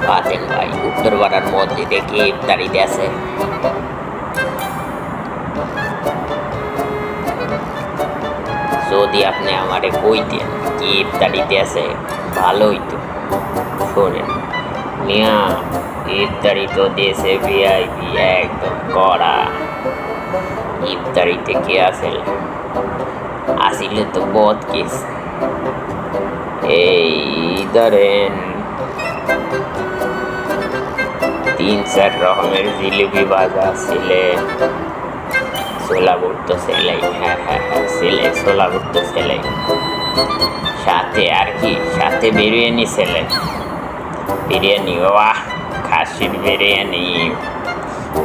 বাতেন ভাই উত্তরপাড়ার মসজিদে কি ইফতারিতে আছে? যদি আপনি আমারে কইতেন কি ইফতারিতে আছে ভালো হইতো। শোনেন মিয়া, ইফতারি তো দেশে ভিআইপি একদম কড়া। ইফতারিতে কে আসেল আসিলে তো বহুত কিস, এই ধরেন 3-4 রকমের জিলিপি ভাজা, সিলেট ছোলা ভুট্টো সেলাই, হ্যাঁ সেলাই ছোলা ভুট্টো সেলাই, সাথে আর কি, সাথে বিরিয়ানি সেলাই, বিরিয়ানি বাহ, খাসির বিরিয়ানি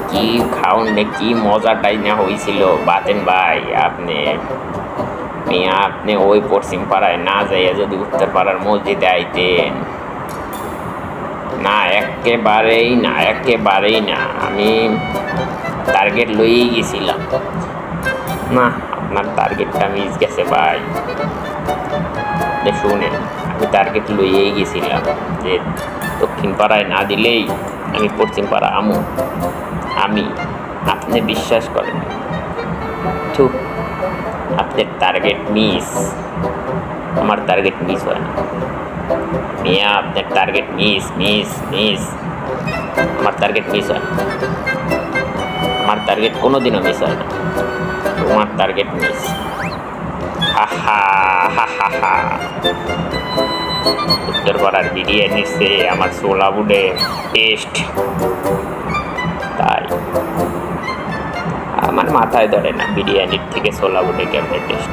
কি খাউন রে, কি মজাটাই না হয়েছিল। বাতেন ভাই আপনি মিয়া, আপনি ওই পশ্চিম পাড়ায় না যাইয়া যদি উত্তর পাড়ার মসজিদে আইতেন। না একেবারেই না, আমি টার্গেট লইয়েই গেছিলাম। না, আপনার টার্গেটটা মিস গেছে ভাই। শুনেন, আমি টার্গেট লইয়েই গেছিলাম যে দক্ষিণ পাড়ায় না দিলেই আমি পশ্চিম পাড়া আমি আপনি বিশ্বাস করেন, ঠিক আপনার টার্গেট মিস, আমার টার্গেট মিস হয় না মিয়া, আপনার টার্গেট মিস, আমার টার্গেট মিস হয়, আমার টার্গেট কোনোদিনও মিস হয় না, তোমার টার্গেট মিস। হা উত্তরপাড়ার বিরিয়ানির সে আমার ছোলা বুটে টেস্ট, তাই আমার মাথায় ধরে না বিরিয়ানির থেকে ছোলা বুটে কেমন টেস্ট।